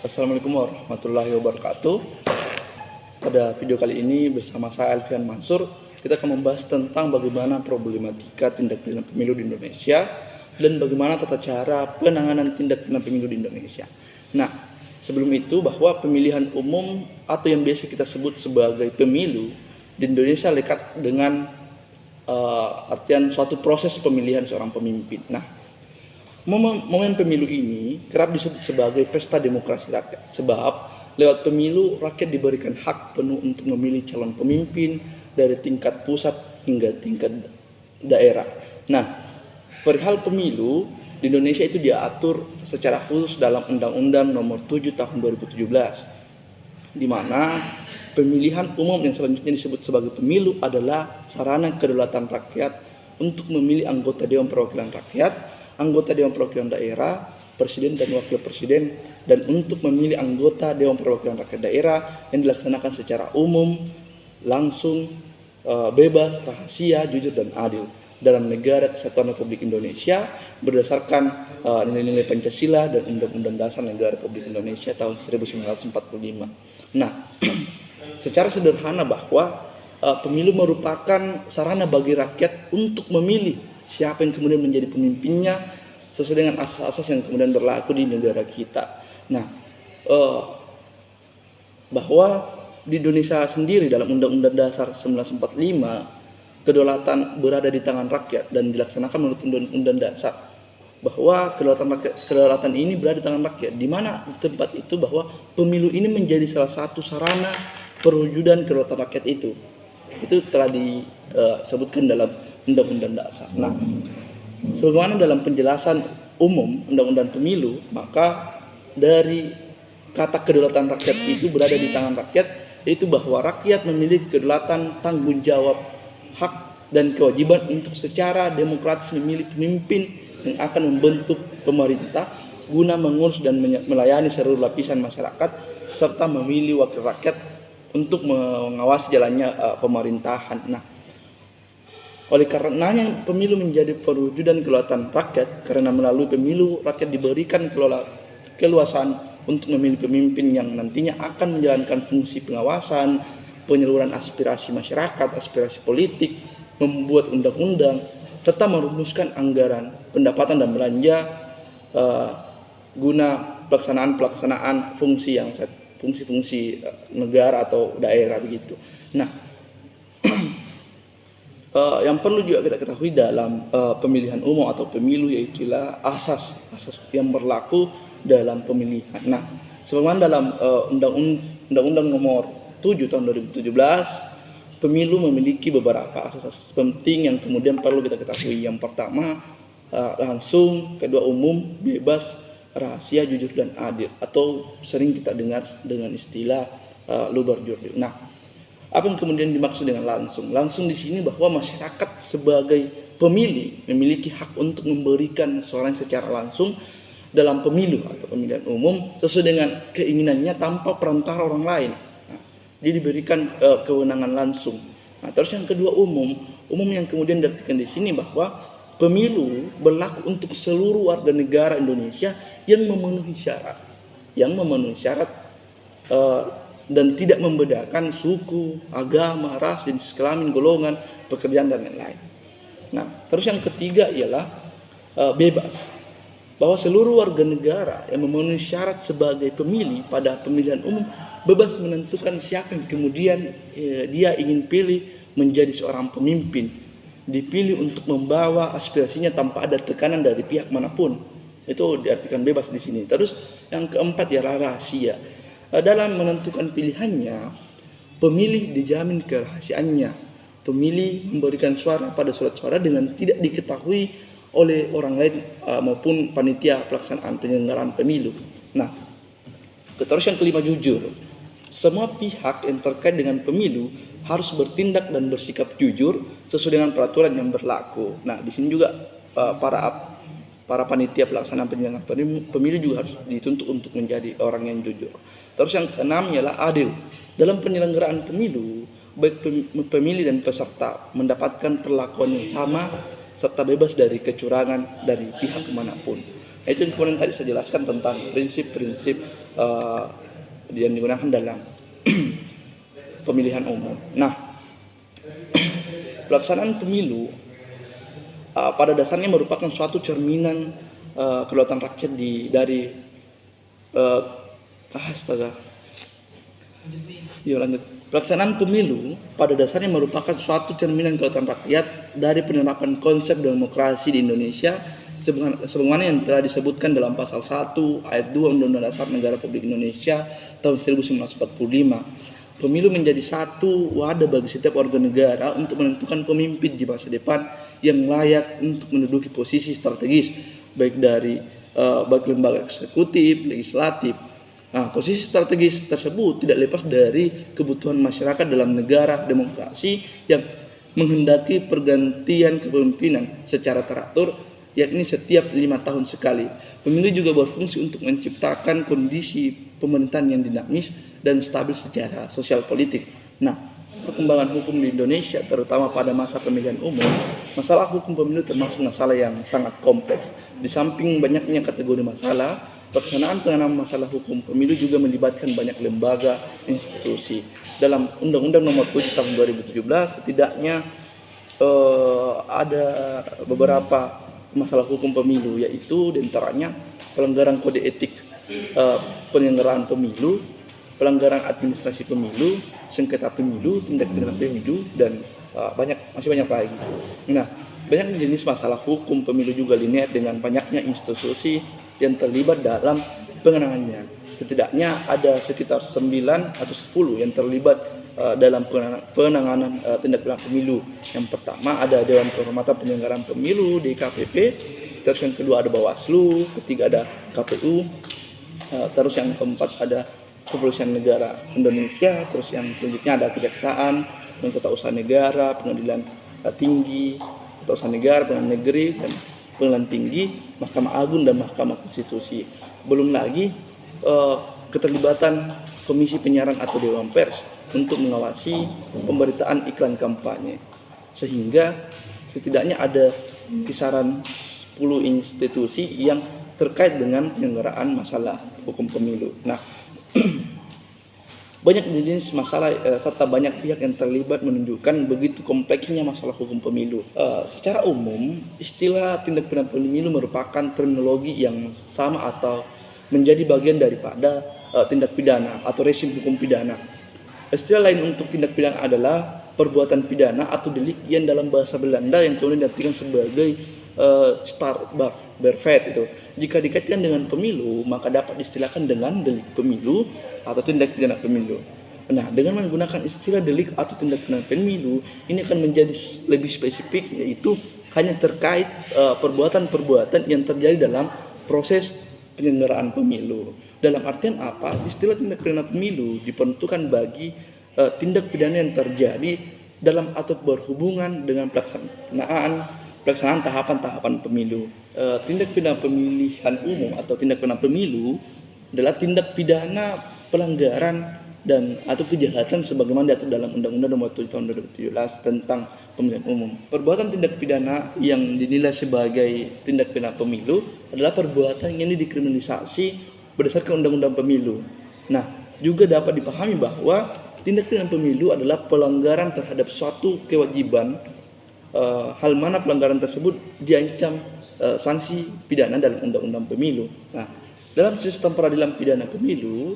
Assalamualaikum warahmatullahi wabarakatuh. Pada video kali ini bersama saya Alfian Mansur, kita akan membahas tentang bagaimana problematika tindak pidana pemilu di Indonesia dan bagaimana tata cara penanganan tindak pidana pemilu di Indonesia. Nah, sebelum itu bahwa pemilihan umum atau yang biasa kita sebut sebagai pemilu di Indonesia lekat dengan artian suatu proses pemilihan seorang pemimpin. Nah, momen pemilu ini kerap disebut sebagai pesta demokrasi rakyat, sebab lewat pemilu rakyat diberikan hak penuh untuk memilih calon pemimpin dari tingkat pusat hingga tingkat daerah. Nah, perihal pemilu di Indonesia itu diatur secara khusus dalam Undang-Undang Nomor 7 Tahun 2017, di mana pemilihan umum yang selanjutnya disebut sebagai pemilu adalah sarana kedaulatan rakyat untuk memilih anggota Dewan Perwakilan Rakyat, anggota Dewan Perwakilan Daerah, Presiden dan Wakil Presiden, dan untuk memilih anggota Dewan Perwakilan Rakyat Daerah yang dilaksanakan secara umum, langsung, bebas, rahasia, jujur, dan adil dalam negara kesatuan Republik Indonesia berdasarkan nilai-nilai Pancasila dan Undang-Undang Dasar Negara Republik Indonesia tahun 1945. Nah, secara sederhana bahwa pemilu merupakan sarana bagi rakyat untuk memilih siapa yang kemudian menjadi pemimpinnya sesuai dengan asas-asas yang kemudian berlaku di negara kita. Nah, bahwa di Indonesia sendiri dalam Undang-Undang Dasar 1945 kedaulatan berada di tangan rakyat dan dilaksanakan menurut Undang-Undang Dasar, bahwa kedaulatan ini berada di tangan rakyat, di mana di tempat itu bahwa pemilu ini menjadi salah satu sarana perwujudan kedaulatan rakyat itu telah disebutkan dalam Undang-Undang Dasar. Nah, sebagaimana dalam penjelasan umum Undang-Undang Pemilu, maka dari kata kedaulatan rakyat itu berada di tangan rakyat, yaitu bahwa rakyat memiliki kedaulatan, tanggung jawab, hak dan kewajiban untuk secara demokratis memilih pemimpin yang akan membentuk pemerintah guna mengurus dan melayani seluruh lapisan masyarakat serta memilih wakil rakyat untuk mengawasi jalannya pemerintahan. Nah, oleh karenanya pemilu menjadi perwujudan kedaulatan rakyat, karena melalui pemilu rakyat diberikan keluasan untuk memilih pemimpin yang nantinya akan menjalankan fungsi pengawasan, penyaluran aspirasi masyarakat, aspirasi politik, membuat undang-undang, serta merumuskan anggaran, pendapatan dan belanja guna pelaksanaan fungsi negara atau daerah begitu. Nah, yang perlu juga kita ketahui dalam pemilihan umum atau pemilu yaitulah asas yang berlaku dalam pemilihan. Nah, sebagaimana dalam Undang-Undang Nomor 7 Tahun 2017, pemilu memiliki beberapa asas penting yang kemudian perlu kita ketahui. Yang pertama, langsung; kedua, umum, bebas, rahasia, jujur, dan adil, atau sering kita dengar dengan istilah luber jurdil. Nah, apa yang kemudian dimaksud dengan langsung? Langsung di sini bahwa masyarakat sebagai pemilih memiliki hak untuk memberikan suaranya secara langsung dalam pemilu atau pemilihan umum sesuai dengan keinginannya tanpa perantara orang lain. Nah, dia diberikan kewenangan langsung. Nah, terus yang kedua, umum yang kemudian diartikan di sini bahwa pemilu berlaku untuk seluruh warga negara Indonesia yang memenuhi syarat dan tidak membedakan suku, agama, ras, jenis kelamin, golongan, pekerjaan, dan lain-lain. Nah, terus yang ketiga ialah bebas, bahwa seluruh warga negara yang memenuhi syarat sebagai pemilih pada pemilihan umum bebas menentukan siapa yang kemudian dia ingin pilih menjadi seorang pemimpin, dipilih untuk membawa aspirasinya tanpa ada tekanan dari pihak manapun. Itu diartikan bebas di sini. Terus yang keempat ialah rahasia. Dalam menentukan pilihannya, pemilih dijamin kerahasiaannya. Pemilih memberikan suara pada surat suara dengan tidak diketahui oleh orang lain maupun panitia pelaksanaan penyelenggaraan pemilu. Nah, terus yang kelima, jujur. Semua pihak yang terkait dengan pemilu harus bertindak dan bersikap jujur sesuai dengan peraturan yang berlaku. Nah, di sini juga para panitia pelaksanaan penyelenggaraan pemilu juga harus dituntut untuk menjadi orang yang jujur. Terus yang keenam ialah adil. Dalam penyelenggaraan pemilu, baik pemilih dan peserta mendapatkan perlakuan yang sama serta bebas dari kecurangan dari pihak manapun. Itu yang kemudian tadi saya jelaskan tentang prinsip-prinsip yang digunakan dalam pemilihan umum. Nah, pelaksanaan pemilu pada dasarnya merupakan suatu cerminan kedaulatan rakyat dari lanjut. Pelaksanaan pemilu pada dasarnya merupakan suatu cerminan kedaulatan rakyat dari penerapan konsep demokrasi di Indonesia sebagaimana yang telah disebutkan dalam pasal 1 ayat 2 Undang-Undang Dasar Negara Republik Indonesia tahun 1945. Pemilu menjadi satu wadah bagi setiap warga negara untuk menentukan pemimpin di masa depan yang layak untuk menduduki posisi strategis baik dari baik lembaga eksekutif, legislatif. Nah, posisi strategis tersebut tidak lepas dari kebutuhan masyarakat dalam negara demokrasi yang menghendaki pergantian kepemimpinan secara teratur, yakni setiap 5 tahun sekali. Pemilu juga berfungsi untuk menciptakan kondisi pemerintahan yang dinamis dan stabil secara sosial politik. Nah, perkembangan hukum di Indonesia, terutama pada masa pemilihan umum, masalah hukum pemilu termasuk masalah yang sangat kompleks. Di samping banyaknya kategori masalah, pelaksanaan penanganan masalah hukum pemilu juga melibatkan banyak lembaga, institusi. Dalam Undang-Undang Nomor 7 Tahun 2017, setidaknya ada beberapa masalah hukum pemilu, yaitu diantaranya pelanggaran kode etik penyelenggaraan pemilu, pelanggaran administrasi pemilu, sengketa pemilu, tindak pidana pemilu, dan masih banyak lagi. Nah, banyak jenis masalah hukum pemilu juga linear dengan banyaknya institusi yang terlibat dalam penanganannya. Setidaknya ada sekitar 9 atau 10 yang terlibat dalam penanganan tindak pidana pemilu. Yang pertama ada Dewan Kehormatan Penyelenggaraan Pemilu DKPP, terus yang kedua ada Bawaslu, ketiga ada KPU, terus yang keempat ada Kepolisian Negara Indonesia, terus yang selanjutnya ada Kejaksaan, Tata Negara, Pengadilan Tinggi, Tata Negara, Pengadilan Negeri, dan Pengadilan Tinggi, Mahkamah Agung, dan Mahkamah Konstitusi. Belum lagi keterlibatan Komisi Penyiaran atau Dewan Pers untuk mengawasi pemberitaan iklan kampanye, sehingga setidaknya ada kisaran 10 institusi yang terkait dengan penyelenggaraan masalah hukum pemilu. Nah, banyak jenis masalah serta banyak pihak yang terlibat menunjukkan begitu kompleksnya masalah hukum pemilu. Secara umum, istilah tindak pidana pemilu merupakan terminologi yang sama atau menjadi bagian daripada tindak pidana atau rezim hukum pidana. Istilah lain untuk tindak pidana adalah perbuatan pidana atau delik yang dalam bahasa Belanda yang kemudian diartikan sebagai strafbaat itu. Jika dikaitkan dengan pemilu, maka dapat diistilahkan dengan delik pemilu atau tindak pidana pemilu. Nah, dengan menggunakan istilah delik atau tindak pidana pemilu, ini akan menjadi lebih spesifik, yaitu hanya terkait perbuatan-perbuatan yang terjadi dalam proses penyelenggaraan pemilu. Dalam artian apa? Istilah tindak pidana pemilu diperuntukkan bagi tindak pidana yang terjadi dalam atau berhubungan dengan pelaksanaan tahapan-tahapan pemilu. Tindak pidana pemilihan umum atau tindak pidana pemilu adalah tindak pidana pelanggaran dan atau kejahatan sebagaimana diatur dalam Undang-Undang Nomor 7 Tahun 2017 tentang pemilihan umum. Perbuatan tindak pidana yang dinilai sebagai tindak pidana pemilu adalah perbuatan yang dikriminalisasi berdasarkan Undang-Undang Pemilu. Nah, juga dapat dipahami bahwa tindak pidana pemilu adalah pelanggaran terhadap suatu kewajiban, hal mana pelanggaran tersebut diancam sanksi pidana dalam Undang-Undang Pemilu. Nah, dalam sistem peradilan pidana pemilu,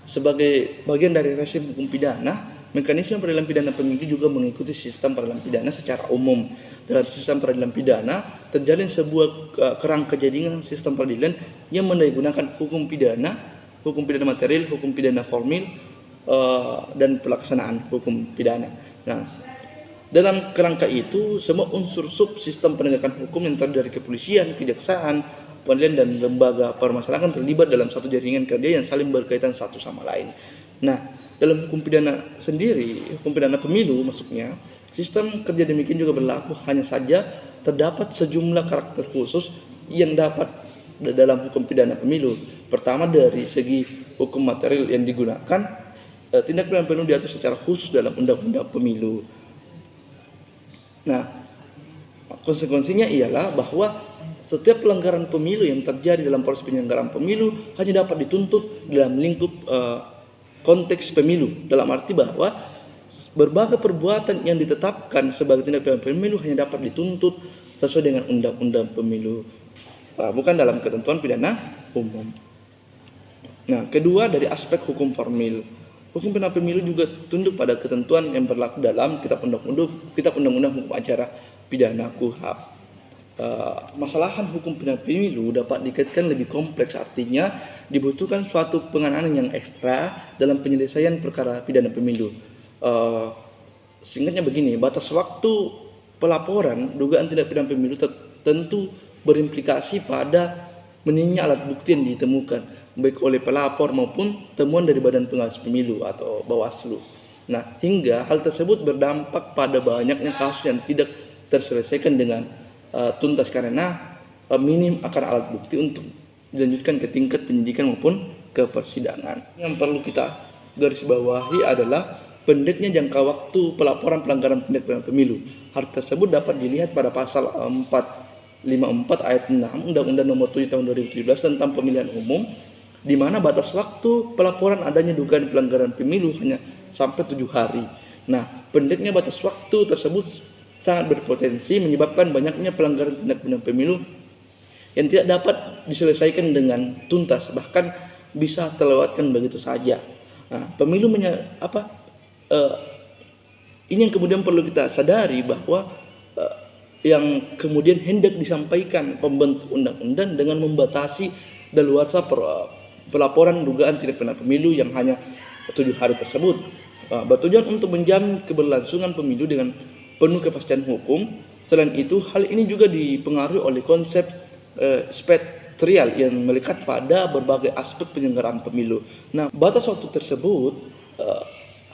sebagai bagian dari rezim hukum pidana, mekanisme peradilan pidana pemilu juga mengikuti sistem peradilan pidana secara umum. Dalam sistem peradilan pidana terjalin sebuah kerangka jaringan sistem peradilan yang menggunakan hukum pidana material, hukum pidana formil, dan pelaksanaan hukum pidana. Nah, dalam kerangka itu, semua unsur subsistem penegakan hukum yang terdiri dari kepolisian, kejaksaan, pengadilan, dan lembaga permasalahan terlibat dalam satu jaringan kerja yang saling berkaitan satu sama lain. Nah, dalam hukum pidana sendiri, hukum pidana pemilu maksudnya, sistem kerja demikian juga berlaku, hanya saja terdapat sejumlah karakter khusus yang dapat dalam hukum pidana pemilu. Pertama, dari segi hukum material yang digunakan, tindak pidana pemilu diatur secara khusus dalam Undang-Undang Pemilu. Nah, konsekuensinya ialah bahwa setiap pelanggaran pemilu yang terjadi dalam proses penyelenggaraan pemilu hanya dapat dituntut dalam lingkup konteks pemilu, dalam arti bahwa berbagai perbuatan yang ditetapkan sebagai tindak pidana pemilu hanya dapat dituntut sesuai dengan undang-undang pemilu, bukan dalam ketentuan pidana umum. Nah, kedua dari aspek hukum formil, hukum pidana pemilu juga tunduk pada ketentuan yang berlaku dalam Kitab Undang-Undang Hukum Acara Pidana KUHP. Masalahan hukum pidana pemilu dapat dikaitkan lebih kompleks, artinya dibutuhkan suatu penanganan yang ekstra dalam penyelesaian perkara pidana pemilu. Singkatnya begini, batas waktu pelaporan dugaan tindak pidana pemilu tentu berimplikasi pada minimnya alat bukti yang ditemukan baik oleh pelapor maupun temuan dari Badan Pengawas Pemilu atau Bawaslu. Nah, hingga hal tersebut berdampak pada banyaknya kasus yang tidak terselesaikan dengan tuntas karena minim akan alat bukti untuk dilanjutkan ke tingkat penyidikan maupun ke persidangan. Yang perlu kita garis bawahi adalah pendeknya jangka waktu pelaporan pelanggaran tindak pidana pemilu. Hal tersebut dapat dilihat pada pasal 454 ayat 6 Undang-Undang Nomor 7 Tahun 2017 tentang Pemilihan Umum, di mana batas waktu pelaporan adanya dugaan pelanggaran pemilu hanya sampai 7 hari. Nah, pendeknya batas waktu tersebut sangat berpotensi menyebabkan banyaknya pelanggaran tindak pidana pemilu yang tidak dapat diselesaikan dengan tuntas, bahkan bisa terlewatkan begitu saja. Nah, pemilu ini yang kemudian perlu kita sadari bahwa yang kemudian hendak disampaikan pembentuk undang-undang dengan membatasi daluarsa pelaporan dugaan tindak pidana pemilu yang hanya 7 hari tersebut bertujuan untuk menjamin keberlangsungan pemilu dengan penuh kepastian hukum. Selain itu, hal ini juga dipengaruhi oleh konsep spektrial yang melekat pada berbagai aspek penyelenggaraan pemilu. Nah, batas waktu tersebut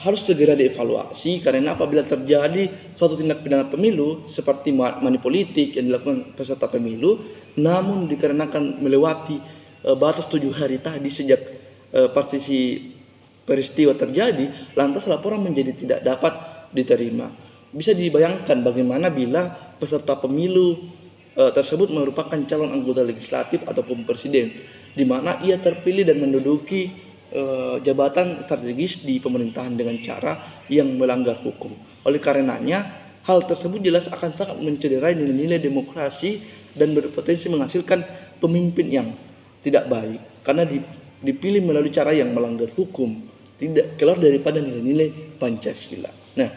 harus segera dievaluasi karena apabila terjadi suatu tindak pidana pemilu seperti money politik yang dilakukan peserta pemilu, namun dikarenakan melewati batas 7 hari tadi sejak partisi peristiwa terjadi, lantas laporan menjadi tidak dapat diterima. Bisa dibayangkan bagaimana bila peserta pemilu tersebut merupakan calon anggota legislatif ataupun presiden, di mana ia terpilih dan menduduki jabatan strategis di pemerintahan dengan cara yang melanggar hukum. Oleh karenanya, hal tersebut jelas akan sangat mencederai nilai-nilai demokrasi dan berpotensi menghasilkan pemimpin yang tidak baik karena dipilih melalui cara yang melanggar hukum, tidak keluar daripada nilai-nilai Pancasila. Nah,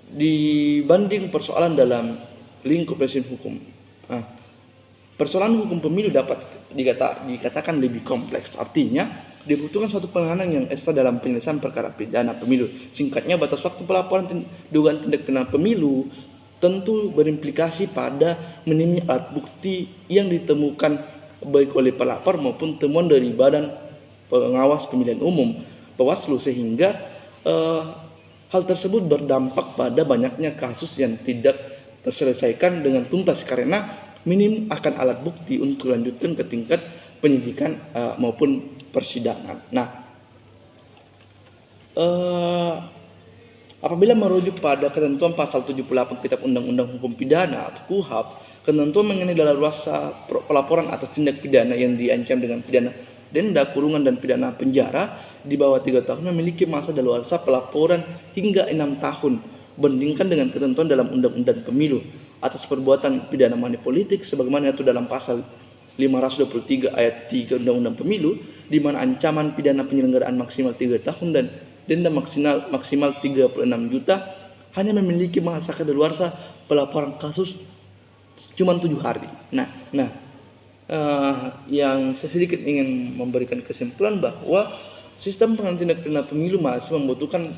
dibanding persoalan dalam lingkup rezim hukum, persoalan hukum pemilu dapat dikatakan lebih kompleks. Artinya dibutuhkan suatu penanganan yang ekstra dalam penyelesaian perkara pidana pemilu. Singkatnya, batas waktu pelaporan dugaan tindak pidana pemilu tentu berimplikasi pada minimnya alat bukti yang ditemukan baik oleh pelapor maupun temuan dari Badan Pengawas Pemilihan Umum Bawaslu, sehingga hal tersebut berdampak pada banyaknya kasus yang tidak terselesaikan dengan tuntas karena minim akan alat bukti untuk lanjutkan ke tingkat penyidikan maupun persidangan. Nah, apabila merujuk pada ketentuan pasal 78 Kitab Undang-Undang Hukum Pidana atau KUHP, ketentuan mengenai daluarsa pelaporan atas tindak pidana yang diancam dengan pidana denda, kurungan, dan pidana penjara di bawah 3 tahun memiliki masa daluarsa pelaporan hingga 6 tahun, bandingkan dengan ketentuan dalam Undang-Undang Pemilu atas perbuatan pidana money politik sebagaimana itu dalam pasal 523 ayat 3 Undang-Undang Pemilu, di mana ancaman pidana penyelenggaraan maksimal 3 tahun dan denda maksimal 36 juta hanya memiliki masa kadaluarsa pelaporan kasus cuma 7 hari. Yang saya sedikit ingin memberikan kesimpulan bahwa sistem penanganan tindak pidana pemilu masih membutuhkan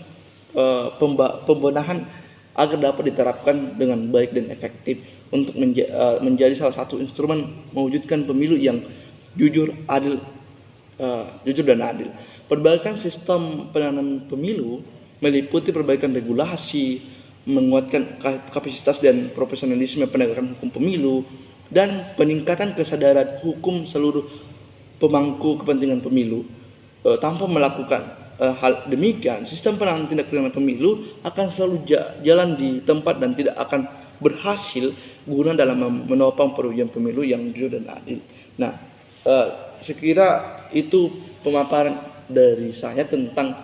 pembenahan agar dapat diterapkan dengan baik dan efektif untuk menjadi salah satu instrumen mewujudkan pemilu yang jujur dan adil. Perbaikan sistem penanganan pemilu meliputi perbaikan regulasi, menguatkan kapasitas dan profesionalisme penegakan hukum pemilu, dan peningkatan kesadaran hukum seluruh pemangku kepentingan pemilu. Tanpa melakukan hal demikian, sistem penanganan tindak pidana pemilu akan selalu jalan di tempat dan tidak akan berhasil guna dalam menopang perwujudan pemilu yang jujur dan adil. Nah, sekira itu pemaparan dari saya tentang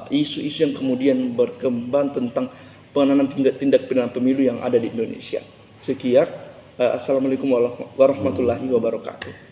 isu-isu yang kemudian berkembang tentang penanganan tindak pidana pemilu yang ada di Indonesia. Sekian, assalamualaikum warahmatullahi wabarakatuh.